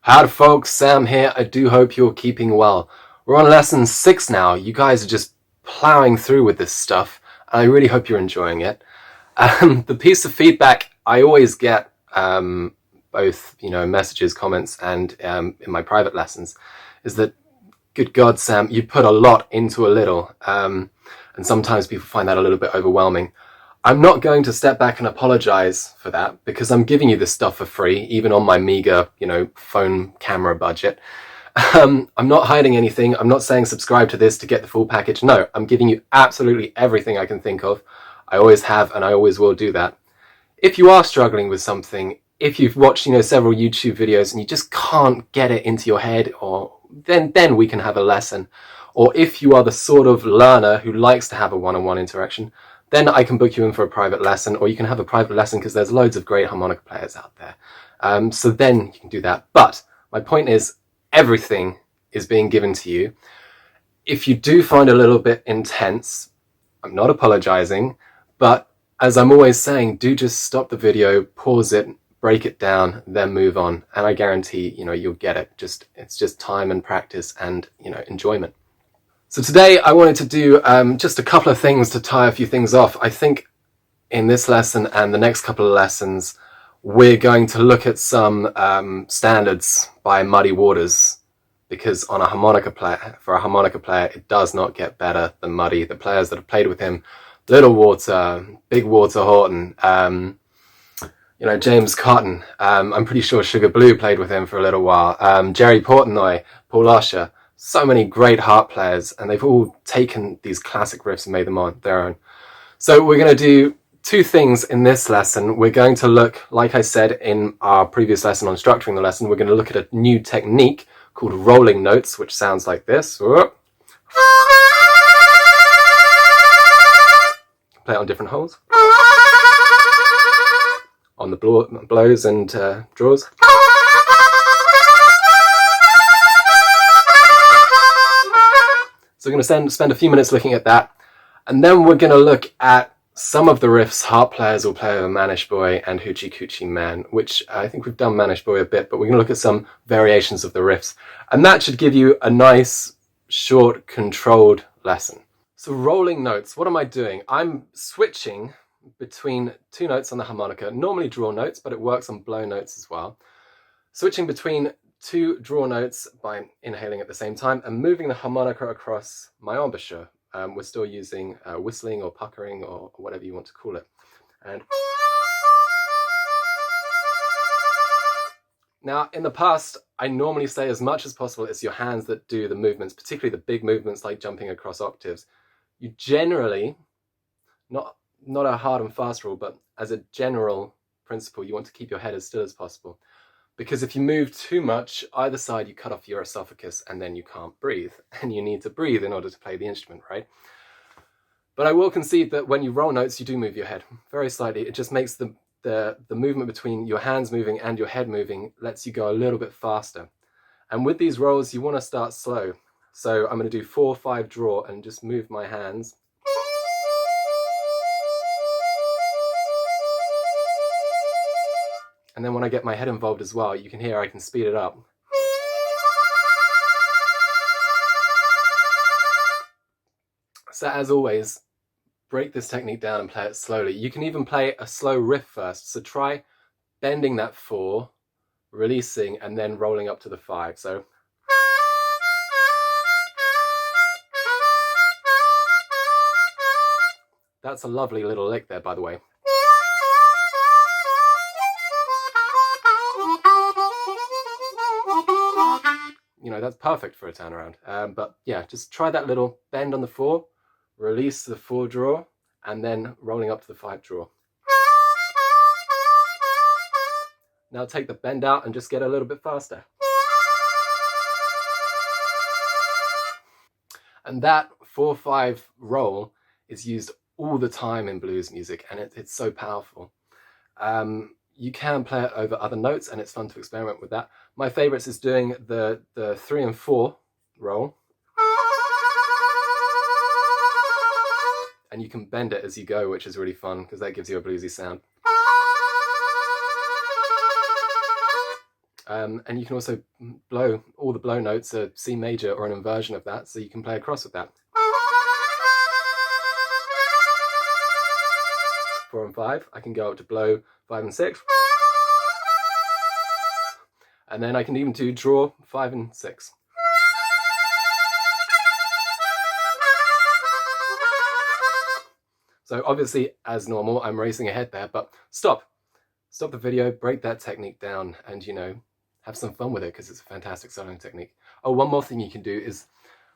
Howdy folks, Sam here. I do hope you're keeping well. We're on lesson 6 now. You guys are just plowing through with this stuff. I really hope you're enjoying it. The piece of feedback I always get, both messages, comments, and in my private lessons, is that, good God, Sam, you put a lot into a little, and sometimes people find that a little bit overwhelming. I'm not going to step back and apologize for that because I'm giving you this stuff for free, even on my meager, phone camera budget. I'm not hiding anything. I'm not saying subscribe to this to get the full package. No, I'm giving you absolutely everything I can think of. I always have, and I always will do that. If you are struggling with something, if you've watched, several YouTube videos and you just can't get it into your head, or then we can have a lesson. Or if you are the sort of learner who likes to have a one-on-one interaction, then I can book you in for a private lesson, or you can have a private lesson because there's loads of great harmonica players out there. So then you can do that. But my point is, everything is being given to you. If you do find it a little bit intense, I'm not apologizing, but as I'm always saying, do just stop the video, pause it, break it down, then move on. And I guarantee, you'll get it. It's just time and practice and, enjoyment. So today I wanted to do just a couple of things to tie a few things off. I think in this lesson and the next couple of lessons, we're going to look at some standards by Muddy Waters, because for a harmonica player, it does not get better than Muddy. The players that have played with him, Little Water, Big Water Horton, James Cotton, I'm pretty sure Sugar Blue played with him for a little while, Jerry Portnoy, Paul Osher, so many great harp players, and they've all taken these classic riffs and made them on their own. So we're going to do two things in this lesson. We're going to look, like I said in our previous lesson on structuring the lesson, we're going to look at a new technique called rolling notes, which sounds like this. Play it on different holes, on the blows and draws. So we're going to spend a few minutes looking at that, and then we're going to look at some of the riffs harp players will play over Manish Boy and Hoochie Coochie Man, which I think we've done Manish Boy a bit, but we're going to look at some variations of the riffs, and that should give you a nice, short, controlled lesson. So rolling notes, what am I doing? I'm switching between two notes on the harmonica, normally draw notes, but it works on blow notes as well. Switching between two draw notes by inhaling at the same time and moving the harmonica across my embouchure. We're still using whistling or puckering or whatever you want to call it. And now, in the past, I normally say as much as possible it's your hands that do the movements, particularly the big movements like jumping across octaves. You generally, not a hard and fast rule, but as a general principle, you want to keep your head as still as possible. Because if you move too much, either side, you cut off your esophagus and then you can't breathe. And you need to breathe in order to play the instrument, right? But I will concede that when you roll notes, you do move your head very slightly. It just makes the movement between your hands moving and your head moving lets you go a little bit faster. And with these rolls, you want to start slow. So I'm going to do 4-5 draw and just move my hands. And then when I get my head involved as well, you can hear I can speed it up. So as always, break this technique down and play it slowly. You can even play a slow riff first. So try bending that 4, releasing, and then rolling up to the 5. So that's a lovely little lick there, by the way. That's perfect for a turnaround. But yeah, just try that little bend on the 4, release the 4 draw, and then rolling up to the 5 draw. Now take the bend out and just get a little bit faster. And that 4-5 roll is used all the time in blues music, and it's so powerful. You can play it over other notes, and it's fun to experiment with that. My favorites is doing the 3 and 4 roll. And you can bend it as you go, which is really fun because that gives you a bluesy sound. And you can also blow, all the blow notes are C major or an inversion of that, so you can play across with that. 4 and 5, I can go up to blow 5 and 6. And then I can even do draw 5 and 6. So obviously, as normal, I'm racing ahead there, but stop the video, break that technique down, and, you know, have some fun with it, because it's a fantastic soloing technique. Oh, one more thing you can do is,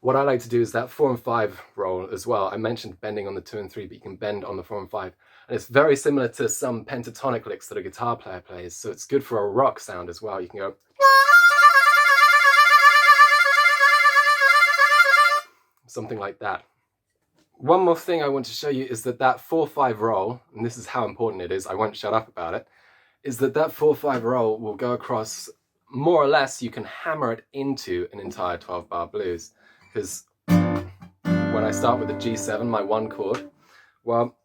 what I like to do is that 4 and 5 roll as well. I mentioned bending on the 2 and 3, but you can bend on the 4 and 5. And it's very similar to some pentatonic licks that a guitar player plays, so it's good for a rock sound as well. You can go... something like that. One more thing I want to show you is that 4-5 roll, and this is how important it is, I won't shut up about it, is that 4-5 roll will go across, more or less, you can hammer it into an entire 12-bar blues. Because when I start with the G7, my 1 chord, well,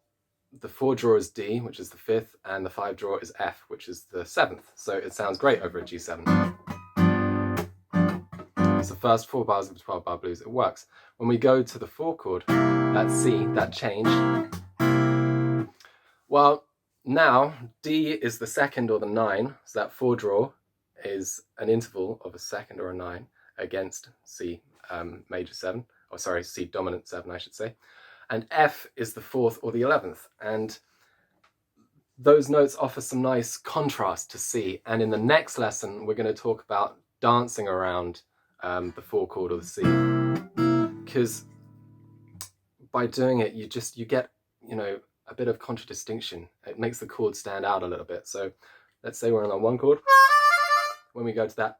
the 4 draw is D, which is the 5th, and the 5 draw is F, which is the 7th. So it sounds great over a G7. It's the first 4 bars of the 12-bar blues. It works. When we go to the 4 chord, that C, that change, well, now D is the 2nd or the 9, so that 4 draw is an interval of a 2nd or a 9 against C major 7, or sorry, C dominant 7, I should say, and F is the 4th or the 11th, and those notes offer some nice contrast to C. And in the next lesson, we're going to talk about dancing around the 4 chord or the C, because by doing it, you get, you know, a bit of contradistinction. It makes the chord stand out a little bit. So let's say we're on the 1 chord. When we go to that,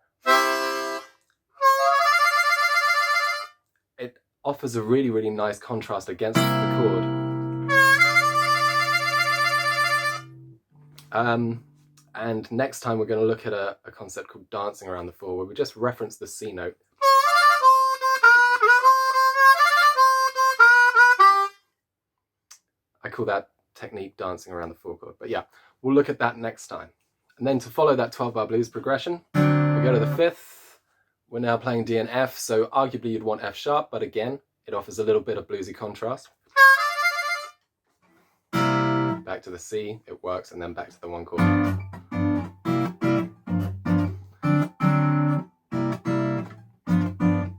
it offers a really, really nice contrast against the chord. And next time we're going to look at a concept called dancing around the 4, where we just reference the C note. I call that technique dancing around the 4 chord. But yeah, we'll look at that next time. And then to follow that 12-bar blues progression, we go to the 5th. We're now playing D and F, so arguably you'd want F sharp, but again, it offers a little bit of bluesy contrast. Back to the C, it works, and then back to the 1 chord.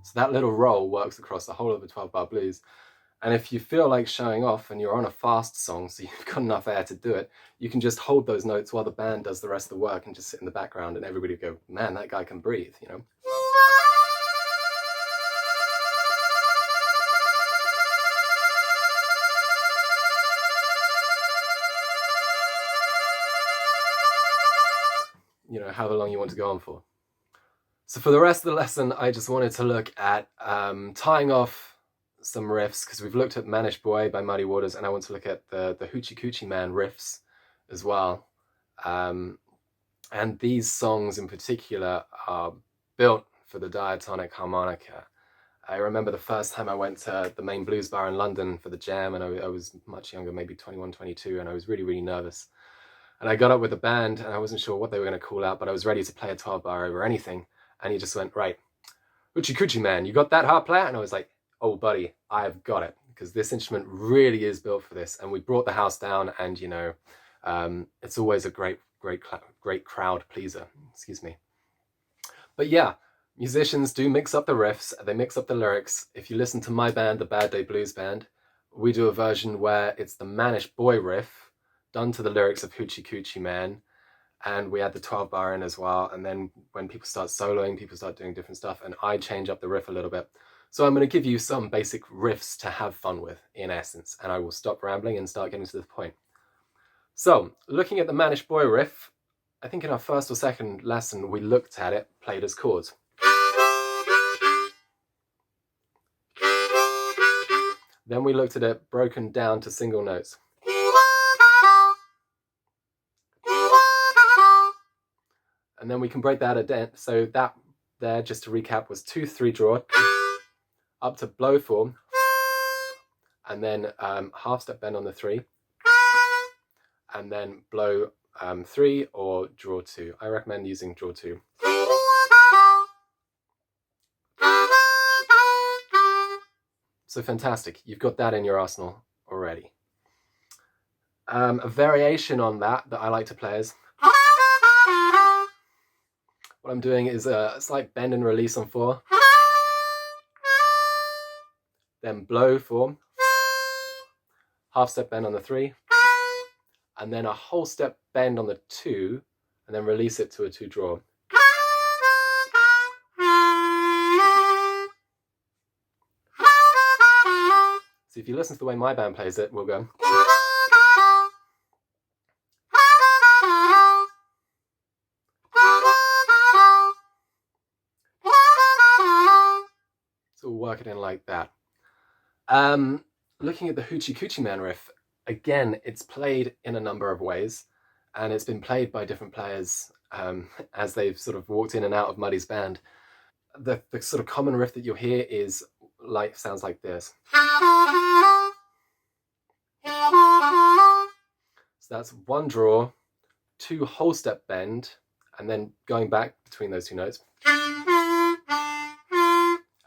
So that little roll works across the whole of the 12-bar blues. And if you feel like showing off and you're on a fast song, so you've got enough air to do it, you can just hold those notes while the band does the rest of the work and just sit in the background and everybody go, man, that guy can breathe, you know? You know, however long you want to go on for. So for the rest of the lesson, I just wanted to look at tying off some riffs, because we've looked at Manish Boy by Muddy Waters, and I want to look at the Hoochie Coochie Man riffs as well. And these songs in particular are built for the diatonic harmonica. I remember the first time I went to the main blues bar in London for the jam, and I was much younger, maybe 21, 22, and I was really, really nervous. And I got up with the band, and I wasn't sure what they were going to call out, but I was ready to play a 12 bar over anything. And he just went, right, Hoochie Coochie Man, you got that, harp player? And I was like, oh buddy, I've got it, because this instrument really is built for this. And we brought the house down, and you know, it's always a great crowd pleaser, excuse me. But yeah, musicians do mix up the riffs, they mix up the lyrics. If you listen to my band, the Bad Day Blues Band, we do a version where it's the Manish Boy riff done to the lyrics of Hoochie Coochie Man, and we add the 12 bar in as well. And then when people start soloing, people start doing different stuff, and I change up the riff a little bit. So I'm going to give you some basic riffs to have fun with, in essence, and I will stop rambling and start getting to the point. So, looking at the Manish Boy riff, I think in our first or second lesson we looked at it played as chords. Then we looked at it broken down to single notes. And then we can break that a dent. So that there, just to recap, was 2-3 draw, up to blow 4, and then half step bend on the 3, and then blow 3 or draw 2. I recommend using draw 2. So fantastic, you've got that in your arsenal already. A variation on that I like to play is, what I'm doing is a slight bend and release on 4, then blow 4, half step bend on the 3, and then a whole step bend on the 2, and then release it to a 2 draw. So if you listen to the way my band plays it, we'll go. So we'll work it in like that. Looking at the Hoochie Coochie Man riff, again, it's played in a number of ways, and it's been played by different players as they've sort of walked in and out of Muddy's band. The sort of common riff that you'll hear is sounds like this. So that's 1 draw, 2 whole step bend, and then going back between those 2 notes,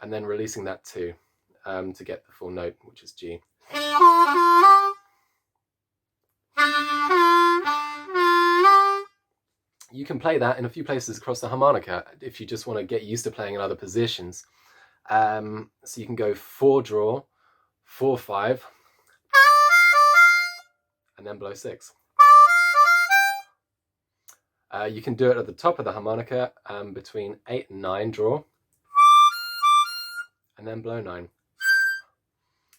and then releasing that 2 to get the full note, which is G. You can play that in a few places across the harmonica if you just want to get used to playing in other positions. So you can go 4 draw, 4 5, and then blow 6. You can do it at the top of the harmonica between 8 and 9 draw, and then blow 9.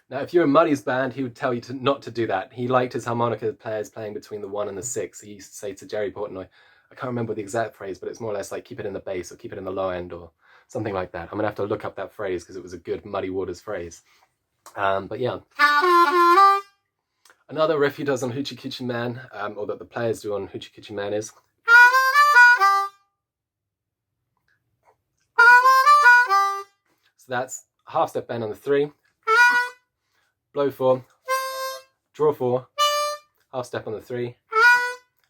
Now, if you're in Muddy's band, he would tell you not to do that. He liked his harmonica players playing between the 1 and the 6. He used to say to Jerry Portnoy, I can't remember the exact phrase, but it's more or less like keep it in the bass or keep it in the low end or something like that. I'm going to have to look up that phrase because it was a good Muddy Waters phrase. But yeah. Another riff he does on Hoochie Coochie Man, or that the players do on Hoochie Coochie Man is, so that's half step bend on the 3, blow 4, draw 4, half step on the 3,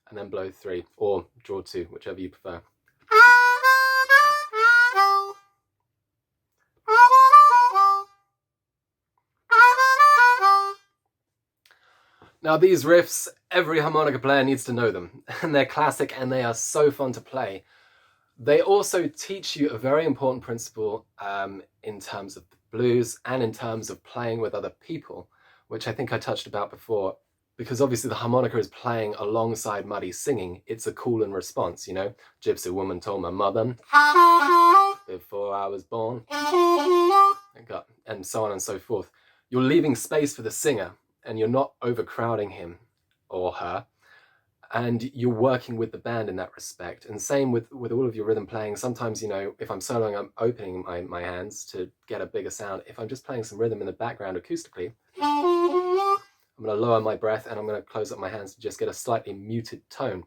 and then blow 3, or draw 2, whichever you prefer. Now these riffs, every harmonica player needs to know them, and they're classic and they are so fun to play. They also teach you a very important principle in terms of the blues and in terms of playing with other people, which I think I touched about before, because obviously the harmonica is playing alongside Muddy singing. It's a call and response, you know. Gypsy woman told my mother before I was born, and so on and so forth. You're leaving space for the singer, and you're not overcrowding him or her, and you're working with the band in that respect. And same with all of your rhythm playing. Sometimes, you know, if I'm soloing, I'm opening my hands to get a bigger sound. If I'm just playing some rhythm in the background acoustically, I'm going to lower my breath and I'm going to close up my hands to just get a slightly muted tone.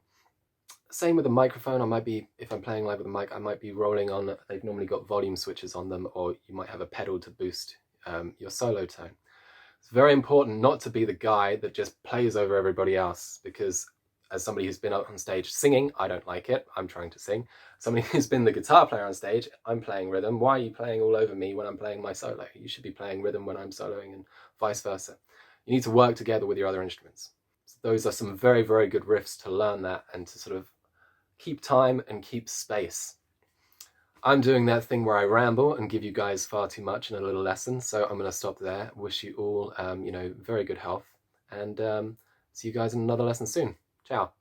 Same with the microphone. I might be, if I'm playing live with a mic, I might be rolling on, they've normally got volume switches on them, or you might have a pedal to boost your solo tone. It's very important not to be the guy that just plays over everybody else, because as somebody who's been up on stage singing, I don't like it. I'm trying to sing. Somebody who's been the guitar player on stage, I'm playing rhythm. Why are you playing all over me when I'm playing my solo? You should be playing rhythm when I'm soloing, and vice versa. You need to work together with your other instruments. So those are some very, very good riffs to learn that and to sort of keep time and keep space. I'm doing that thing where I ramble and give you guys far too much in a little lesson, so I'm going to stop there. Wish you all, very good health, and see you guys in another lesson soon. Ciao.